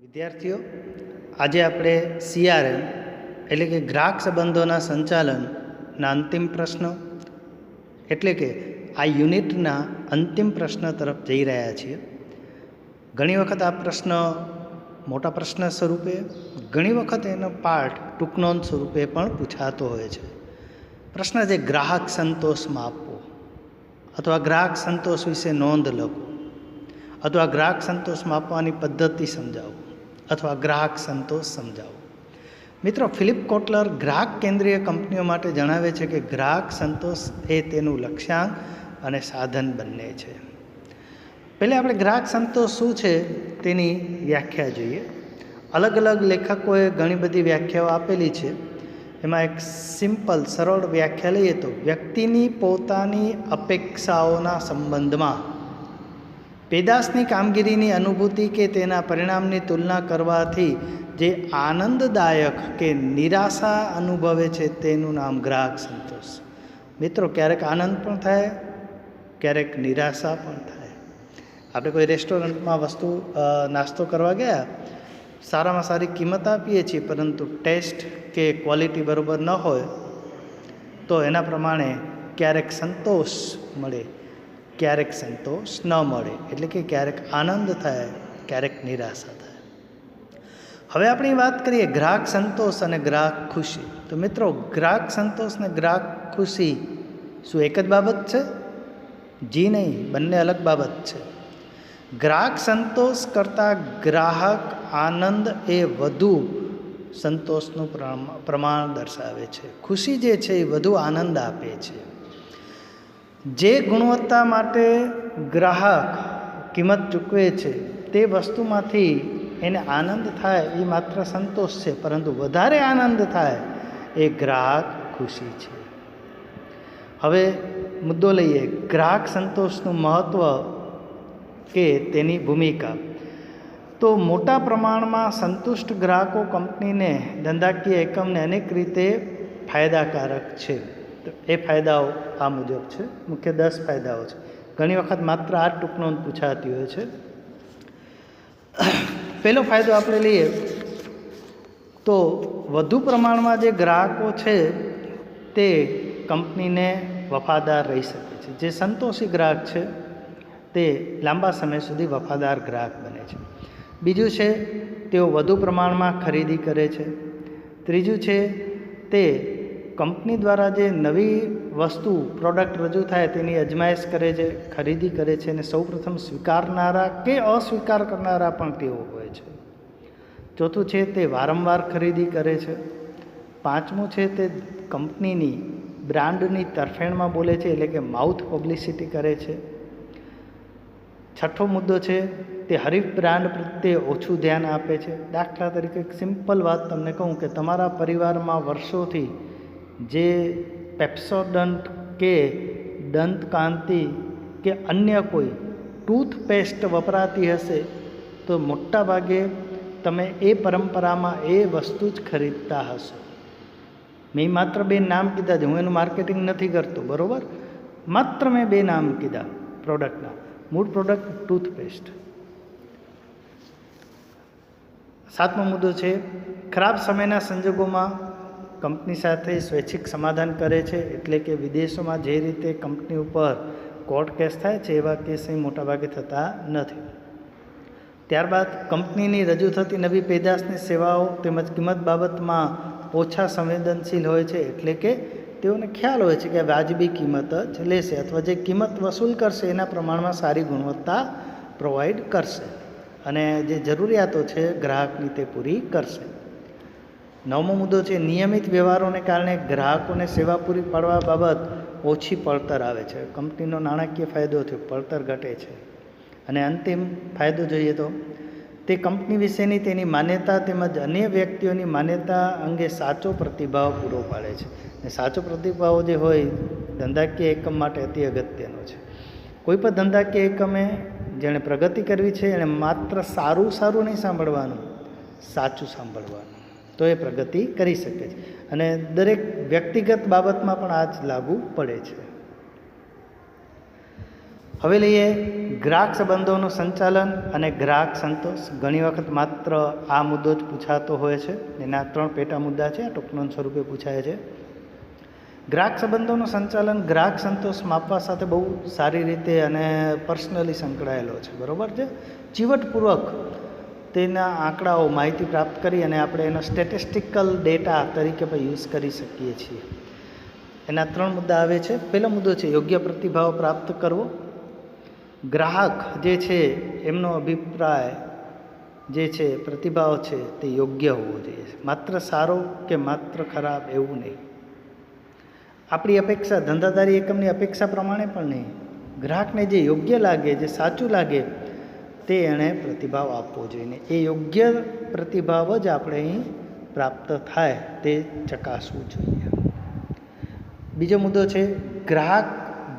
વિદ્યાર્થીઓ, આજે આપણે CRM એટલે કે ગ્રાહક સંબંધોના સંચાલનના અંતિમ પ્રશ્નો એટલે કે આ યુનિટના અંતિમ પ્રશ્ન તરફ જઈ રહ્યા છીએ. ઘણી વખત આ પ્રશ્ન મોટા પ્રશ્ન સ્વરૂપે, ઘણી વખત એનો પાર્ટ ટૂંકનોંધ સ્વરૂપે પણ પૂછાતો હોય છે. પ્રશ્ન છે ગ્રાહક સંતોષ માપવો, અથવા ગ્રાહક સંતોષ વિશે નોંધ લખો, અથવા ગ્રાહક સંતોષ માપવાની પદ્ધતિ સમજાવો, અથવા ગ્રાહક સંતોષ સમજાવો. મિત્રો, ફિલિપ કોટલર ગ્રાહક કેન્દ્રીય કંપનીઓ માટે જણાવે છે કે ગ્રાહક સંતોષ એ તેનું લક્ષ્યાંક અને સાધન બંને છે. પહેલાં આપણે ગ્રાહક સંતોષ શું છે તેની વ્યાખ્યા જોઈએ. અલગ અલગ લેખકોએ ઘણી બધી વ્યાખ્યાઓ આપેલી છે. એમાં એક સિમ્પલ સરળ વ્યાખ્યા લઈએ તો વ્યક્તિની પોતાની અપેક્ષાઓના સંબંધમાં પેદાશની કામગીરીની અનુભૂતિ કે તેના પરિણામની તુલના કરવાથી જે આનંદદાયક કે નિરાશા અનુભવે છે તેનું નામ ગ્રાહક સંતોષ. મિત્રો, ક્યારેક આનંદ પણ થાય, ક્યારેક નિરાશા પણ થાય. આપણે કોઈ રેસ્ટોરન્ટમાં નાસ્તો કરવા ગયા, સારામાં સારી કિંમત આપીએ છીએ, પરંતુ ટેસ્ટ કે ક્વોલિટી બરાબર ન હોય તો એના પ્રમાણે ક્યારેક સંતોષ મળે, ક્યારેક સંતોષ ન મળે. એટલે કે ક્યારેક આનંદ થાય, ક્યારેક નિરાશા થાય. હવે આપણે વાત કરીએ ગ્રાહક સંતોષ અને ગ્રાહક ખુશી. તો મિત્રો, ગ્રાહક સંતોષ અને ગ્રાહક ખુશી શું એક જ બાબત છે? જી નહીં, બંને અલગ બાબત છે. ગ્રાહક સંતોષ કરતાં ગ્રાહક આનંદ એ વધુ સંતોષનું પ્રમાણ દર્શાવે છે. ખુશી જે છે એ વધુ આનંદ આપે છે. જે ગુણવત્તા માટે ગ્રાહક કિંમત ચૂકવે છે તે વસ્તુમાંથી એને આનંદ થાય એ માત્ર સંતોષ છે, પરંતુ વધારે આનંદ થાય એ ગ્રાહક ખુશી છે. હવે મુદ્દો લઈએ ગ્રાહક સંતોષનું મહત્ત્વ કે તેની ભૂમિકા. તો મોટા પ્રમાણમાં સંતુષ્ટ ગ્રાહકો કંપનીને, ધંધાકીય એકમને અનેક રીતે ફાયદાકારક છે. તો એ ફાયદાઓ આ મુજબ છે. મુખ્ય 10 ફાયદાઓ છે. ઘણી વખત માત્ર આ ટૂંકનોંધ પૂછાતી હોય છે. પહેલો ફાયદો આપણે લઈએ તો વધુ પ્રમાણમાં જે ગ્રાહકો છે તે કંપનીને વફાદાર રહી શકે છે. જે સંતોષી ગ્રાહક છે તે લાંબા સમય સુધી વફાદાર ગ્રાહક બને છે. બીજું છે તેઓ વધુ પ્રમાણમાં ખરીદી કરે છે. ત્રીજું છે તે કંપની દ્વારા જે નવી વસ્તુ પ્રોડક્ટ રજૂ થાય તેની અજમાયશ કરે છે, ખરીદી કરે છે, અને સૌપ્રથમ સ્વીકારનારા કે અસ્વીકાર કરનારા પણ તેઓ હોય છે. ચોથું છે તે વારંવાર ખરીદી કરે છે. પાંચમું છે તે કંપનીની બ્રાન્ડની તરફેણમાં બોલે છે, એટલે કે માઉથ પબ્લિસિટી કરે છે. છઠ્ઠો મુદ્દો છે તે હરીફ બ્રાન્ડ પ્રત્યે ઓછું ધ્યાન આપે છે. દાખલા તરીકે એક સિમ્પલ વાત તમને કહું કે તમારા પરિવારમાં વર્ષોથી જે પેપ્સોડન્ટ કે દંતકાંતિ કે અન્ય કોઈ ટૂથપેસ્ટ વપરાતી હશે તો મોટા ભાગે તમે એ પરંપરામાં એ વસ્તુ જ ખરીદતા હશો. મેં માત્ર 2 નામ કીધા છે, હું એનું માર્કેટિંગ નથી કરતો, બરાબર? માત્ર મેં 2 નામ કીધા પ્રોડક્ટના. મૂળ પ્રોડક્ટ ટૂથપેસ્ટ. સાતમો મુદ્દો છે ખરાબ સમયના સંજોગોમાં કંપની સાથે સ્વૈચ્છિક સમાધાન કરે છે. એટલે કે વિદેશોમાં જે રીતે કંપની ઉપર કોર્ટ કેસ થાય છે એવા કેસ અહીં મોટાભાગે થતા નથી. ત્યારબાદ કંપનીની રજૂ થતી નવી પેદાશની સેવાઓ તેમજ કિંમત બાબતમાં ઓછા સંવેદનશીલ હોય છે. એટલે કે તેઓને ખ્યાલ હોય છે કે વાજબી કિંમત જ લેશે, અથવા જે કિંમત વસૂલ કરશે એના પ્રમાણમાં સારી ગુણવત્તા પ્રોવાઈડ કરશે, અને જે જરૂરિયાતો છે ગ્રાહકની તે પૂરી કરશે. નવમો મુદ્દો છે નિયમિત વ્યવહારોને કારણે ગ્રાહકોને સેવા પૂરી પાડવા બાબત ઓછી પડતર આવે છે. કંપનીનો નાણાકીય ફાયદો થયો, પડતર ઘટે છે. અને અંતિમ ફાયદો જોઈએ તો તે કંપની વિશેની તેની માન્યતા તેમજ અન્ય વ્યક્તિઓની માન્યતા અંગે સાચો પ્રતિભાવ પૂરો પાડે છે. અને સાચો પ્રતિભાવ જે હોય ધંધાકીય એકમ માટે અતિ અગત્યનો છે. કોઈ પણ ધંધાકીય એકમે જેણે પ્રગતિ કરવી છે એણે માત્ર સારું નહીં સાંભળવાનું, સાચું સાંભળવાનું, તો એ પ્રગતિ કરી શકે છે. અને દરેક વ્યક્તિગત બાબતમાં પણ આ જ લાગુ પડે છે. હવે લઈએ ગ્રાહક સંબંધોનું સંચાલન અને ગ્રાહક સંતોષ. ઘણી વખત માત્ર આ મુદ્દો જ પૂછાતો હોય છે. એના 3 પેટા મુદ્દા છે, આ ટૂંકનોંધ સ્વરૂપે પૂછાય છે. ગ્રાહક સંબંધોનું સંચાલન ગ્રાહક સંતોષ માપવા સાથે બહુ સારી રીતે અને પર્સનલી સંકળાયેલો છે, બરાબર છે. ચીવટપૂર્વક તેના આંકડાઓ માહિતી પ્રાપ્ત કરી અને આપણે એનો સ્ટેટિસ્ટિકલ ડેટા તરીકે પણ યુઝ કરી શકીએ છીએ. એના 3 મુદ્દા આવે છે. પહેલો મુદ્દો છે યોગ્ય પ્રતિભાવ પ્રાપ્ત કરવો. ગ્રાહક જે છે એમનો અભિપ્રાય જે છે, પ્રતિભાવ છે, તે યોગ્ય હોવો જોઈએ. માત્ર સારો કે માત્ર ખરાબ એવું નહીં. આપણી અપેક્ષા, ધંધાદારી એકમની અપેક્ષા પ્રમાણે પણ નહીં. ગ્રાહકને જે યોગ્ય લાગે, જે સાચું લાગે તે એણે પ્રતિભાવ આપવો જોઈએ. એ યોગ્ય પ્રતિભાવ જ આપણે અહીં પ્રાપ્ત થાય તે ચકાસવું જોઈએ. બીજો મુદ્દો છે ગ્રાહક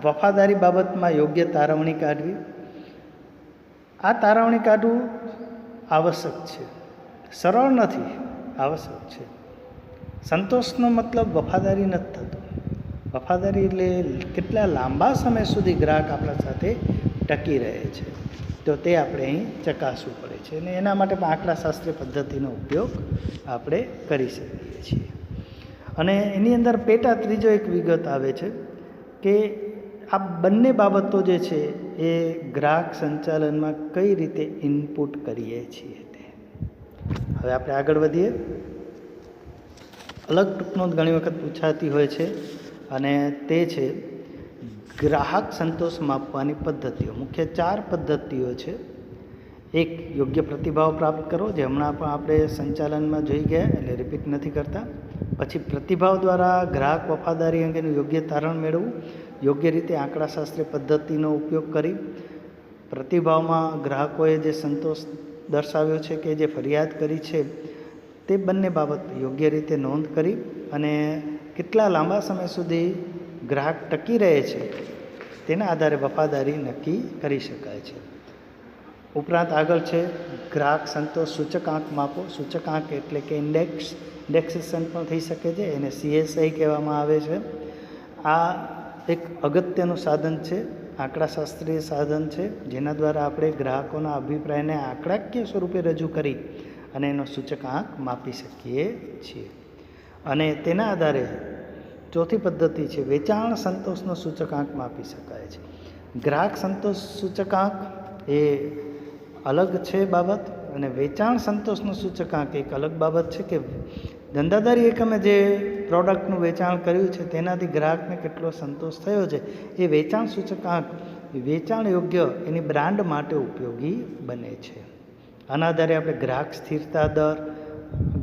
વફાદારી બાબતમાં યોગ્ય તારવણી કાઢવી. આ તારવણી કાઢવું આવશ્યક છે, સરળ નથી, આવશ્યક છે. સંતોષનો મતલબ વફાદારી નથી થતો. વફાદારી એટલે કેટલા લાંબા સમય સુધી ગ્રાહક આપણા સાથે ટકી રહે છે, તો તે આપણે અહીં ચકાસવું પડે છે. અને એના માટે પણ આંકડાશાસ્ત્રીય પદ્ધતિનો ઉપયોગ આપણે કરી શકીએ છીએ. અને એની અંદર પેટા ત્રીજો એક વિગત આવે છે કે આ બંને બાબતો જે છે એ ગ્રાહક સંચાલનમાં કઈ રીતે ઇનપુટ કરીએ છીએ તે. હવે આપણે આગળ વધીએ. અલગ ટૂંકનોંધ ઘણી વખત પૂછાતી હોય છે અને તે છે ગ્રાહક સંતોષ માપવાની પદ્ધતિઓ. મુખ્ય 4 પદ્ધતિઓ છે. એક, યોગ્ય પ્રતિભાવ પ્રાપ્ત કરો, જે હમણાં પણ આપણે સંચાલનમાં જોઈ ગયા, એટલે રિપીટ નથી કરતા. પછી પ્રતિભાવ દ્વારા ગ્રાહક વફાદારી અંગેનું યોગ્ય તારણ મેળવવું. યોગ્ય રીતે આંકડાશાસ્ત્રીય પદ્ધતિનો ઉપયોગ કરી પ્રતિભાવમાં ગ્રાહકોએ જે સંતોષ દર્શાવ્યો છે કે જે ફરિયાદ કરી છે તે બંને બાબત યોગ્ય રીતે નોંધ કરી અને કેટલા લાંબા સમય સુધી ગ્રાહક ટકી રહે છે તેના આધારે વફાદારી નક્કી કરી શકાય છે. ઉપરાંત આગળ છે ગ્રાહક સંતોષ સૂચકાંક માપો. સૂચકાંક એટલે કે ઇન્ડેક્સેશન પણ થઈ શકે છે, એને CSI કહેવામાં આવે છે. આ એક અગત્યનું સાધન છે, આંકડાશાસ્ત્રીય સાધન છે, જેના દ્વારા આપણે ગ્રાહકોના અભિપ્રાયને આંકડાકીય સ્વરૂપે રજૂ કરી અને એનો સૂચકાંક માપી શકીએ છીએ. અને તેના આધારે ચોથી પદ્ધતિ છે વેચાણ સંતોષનો સૂચકાંક માપી શકાય છે. ગ્રાહક સંતોષ સૂચકાંક એ અલગ છે બાબત, અને વેચાણ સંતોષનો સૂચકાંક એક અલગ બાબત છે કે ધંધાદારી એકમે જે પ્રોડક્ટનું વેચાણ કર્યું છે તેનાથી ગ્રાહકને કેટલો સંતોષ થયો છે એ વેચાણ સૂચકાંક વેચાણ યોગ્ય એની બ્રાન્ડ માટે ઉપયોગી બને છે. આના આધારે આપણે ગ્રાહક સ્થિરતા દર,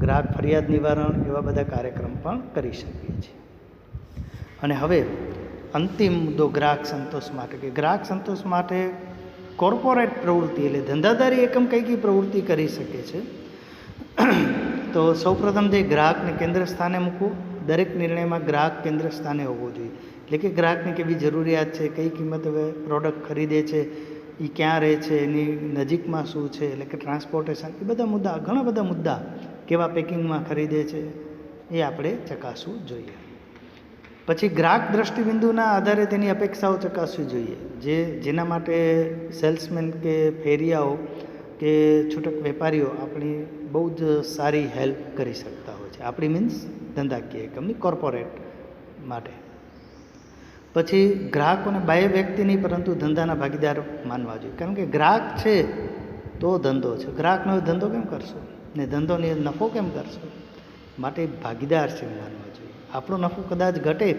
ગ્રાહક ફરિયાદ નિવારણ એવા બધા કાર્યક્રમ પણ કરી શકીએ છીએ. અને હવે અંતિમ મુદ્દો ગ્રાહક સંતોષ માટે, કે ગ્રાહક સંતોષ માટે કોર્પોરેટ પ્રવૃત્તિ એટલે ધંધાદારી એકમ કઈ કઈ પ્રવૃત્તિ કરી શકે છે. તો સૌપ્રથમ જે ગ્રાહકને કેન્દ્ર સ્થાને મૂકવું. દરેક નિર્ણયમાં ગ્રાહક કેન્દ્ર સ્થાને હોવો જોઈએ. એટલે કે ગ્રાહકને કેવી જરૂરિયાત છે, કઈ કિંમતે પ્રોડક્ટ ખરીદે છે, એ ક્યાં રહે છે, એની નજીકમાં શું છે, એટલે કે ટ્રાન્સપોર્ટેશન, એ બધા મુદ્દા, ઘણા બધા મુદ્દા, કેવા પેકિંગમાં ખરીદે છે એ આપણે ચકાસવું જોઈએ. પછી ગ્રાહક દ્રષ્ટિબિંદુના આધારે તેની અપેક્ષાઓ ચકાસવી જોઈએ. જેના માટે સેલ્સમેન કે ફેરિયાઓ કે છૂટક વેપારીઓ આપણી બહુ જ સારી હેલ્પ કરી શકતા હોય છે. આપણી મીન્સ ધંધાકીય એકમની કોર્પોરેટ માટે. પછી ગ્રાહકોને બાહ્ય વ્યક્તિ નહીં પરંતુ ધંધાના ભાગીદાર માનવા જોઈએ. કારણ કે ગ્રાહક છે તો ધંધો છે. ગ્રાહકનો ધંધો કેમ કરશો ને ધંધોની નફો કેમ કરશો? માટે ભાગીદાર છે માનવા જોઈએ. આપણો નફો કદાચ ઘટે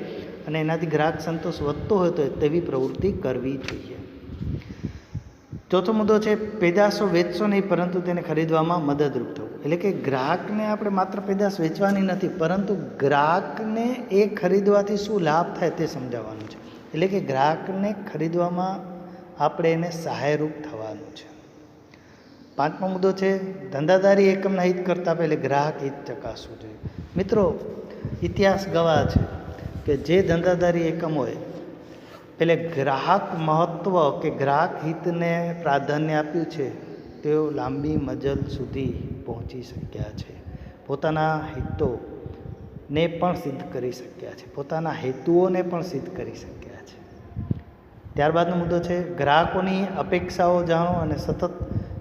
અને એનાથી ગ્રાહક સંતોષ વધતો હોય તો તેવી પ્રવૃત્તિ કરવી જોઈએ. ચોથો મુદ્દો છે પેદાશો વેચશો નહીં પરંતુ તેને ખરીદવામાં મદદરૂપ થવું. એટલે કે ગ્રાહકને આપણે માત્ર પેદાશ વેચવાની નથી, પરંતુ ગ્રાહકને એ ખરીદવાથી શું લાભ થાય તે સમજાવવાનું છે. એટલે કે ગ્રાહકને ખરીદવામાં આપણે એને સહાયરૂપ થવાનું છે. પાંચમો મુદ્દો છે ધંધાદારી એકમના હિત કરતાં પહેલાં ગ્રાહક હિત ચકાસવું જોઈએ. મિત્રો, ઇતિહાસ ગવાહ છે કે જે ધંધાદારી એકમ હોય એટલે ગ્રાહક મહત્ત્વ કે ગ્રાહક હિતને પ્રાધાન્ય આપ્યું છે તેઓ લાંબી મજલ સુધી પહોંચી શક્યા છે. પોતાના હિતોને પણ સિદ્ધ કરી શક્યા છે, પોતાના હેતુઓને પણ સિદ્ધ કરી શક્યા છે. ત્યારબાદનો મુદ્દો છે ગ્રાહકોની અપેક્ષાઓ જાણો અને સતત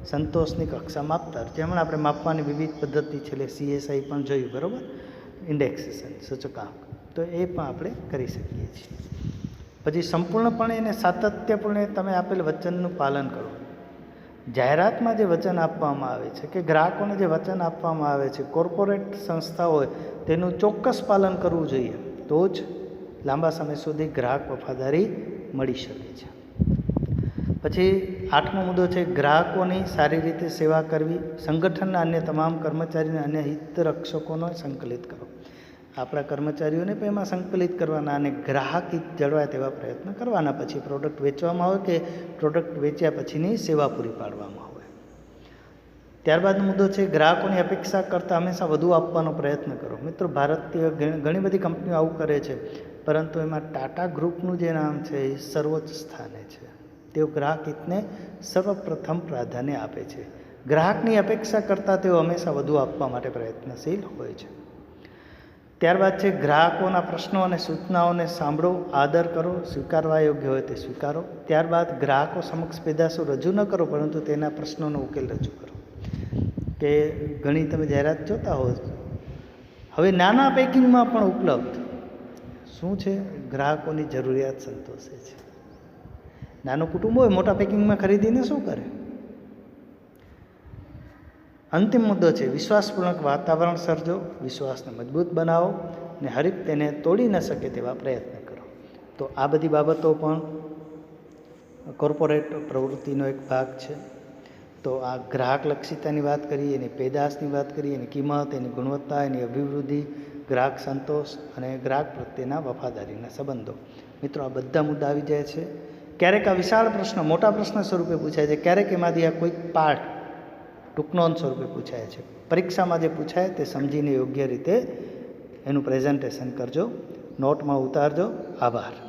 સંતોષની કક્ષા માપતા. જેમાં આપણે માપવાની વિવિધ પદ્ધતિ છે, એટલે CSI પણ જોયું, બરાબર, ઇન્ડેક્સેશન, સૂચકાંક, તો એ પણ આપણે કરી શકીએ છીએ. પછી સંપૂર્ણપણે અને સાતત્યપૂર્ણ તમે આપેલ વચનનું પાલન કરો. જાહેરાતમાં જે વચન આપવામાં આવે છે કે ગ્રાહકોને જે વચન આપવામાં આવે છે, કોર્પોરેટ સંસ્થા હોય તેનું ચોક્કસ પાલન કરવું જોઈએ, તો જ લાંબા સમય સુધી ગ્રાહક વફાદારી મળી શકે છે. પછી 8મો મુદ્દો છે ગ્રાહકોની સારી રીતે સેવા કરવી. સંગઠનના અન્ય તમામ કર્મચારીઓને અન્ય હિતરક્ષકોનો સંકલિત કરો. આપણા કર્મચારીઓને પણ એમાં સંકલિત કરવાના અને ગ્રાહક હિત જળવાય તેવા પ્રયત્ન કરવાના. પછી પ્રોડક્ટ વેચવામાં આવે કે પ્રોડક્ટ વેચ્યા પછીની સેવા પૂરી પાડવામાં આવે. ત્યારબાદનો મુદ્દો છે ગ્રાહકોની અપેક્ષા કરતાં હંમેશા વધુ આપવાનો પ્રયત્ન કરો. મિત્રો, ભારતીય ઘણી બધી કંપનીઓ આવું કરે છે, પરંતુ એમાં ટાટા ગ્રુપનું જે નામ છે એ સર્વોચ્ચ સ્થાને છે. તેઓ ગ્રાહક હિતને સર્વપ્રથમ પ્રાધાન્ય આપે છે. ગ્રાહકની અપેક્ષા કરતાં તેઓ હંમેશા વધુ આપવા માટે પ્રયત્નશીલ હોય છે. ત્યારબાદ છે ગ્રાહકોના પ્રશ્નો અને સૂચનાઓને સાંભળો, આદર કરો, સ્વીકારવા યોગ્ય હોય તે સ્વીકારો. ત્યારબાદ ગ્રાહકો સમક્ષ પેદાશો રજૂ ન કરો, પરંતુ તેના પ્રશ્નોનો ઉકેલ રજૂ કરો. કે ઘણી તમે જાહેરાત જોતા હો, હવે નાના પેકિંગમાં પણ ઉપલબ્ધ શું છે, ગ્રાહકોની જરૂરિયાત સંતોષે છે. નાનું કુટુંબ હોય, મોટા પેકિંગમાં ખરીદીને શું કરે. અંતિમ મુદ્દો છે વિશ્વાસપૂર્વક વાતાવરણ સર્જો, વિશ્વાસને મજબૂત બનાવો અને હરીફ તેને તોડી ન શકે તેવા પ્રયત્ન કરો. તો આ બધી બાબતો પણ કોર્પોરેટ પ્રવૃત્તિનો એક ભાગ છે. તો આ ગ્રાહક લક્ષિતાની વાત કરીએ, એની પેદાશની વાત કરીએ, એની કિંમત, એની ગુણવત્તા, એની અભિવૃદ્ધિ, ગ્રાહક સંતોષ અને ગ્રાહક પ્રત્યેના વફાદારીના સંબંધો. મિત્રો, આ બધા મુદ્દા આવી જાય છે. ક્યારેક આ વિશાળ પ્રશ્ન મોટા પ્રશ્ન સ્વરૂપે પૂછાય છે, ક્યારેક એમાંથી આ કોઈક પાર્ટ ટૂંકનોંધ સ્વરૂપે પૂછાય છે. પરીક્ષામાં જે પૂછાય તે સમજીને યોગ્ય રીતે એનું પ્રેઝન્ટેશન કરજો, નોટમાં ઉતારજો. આભાર.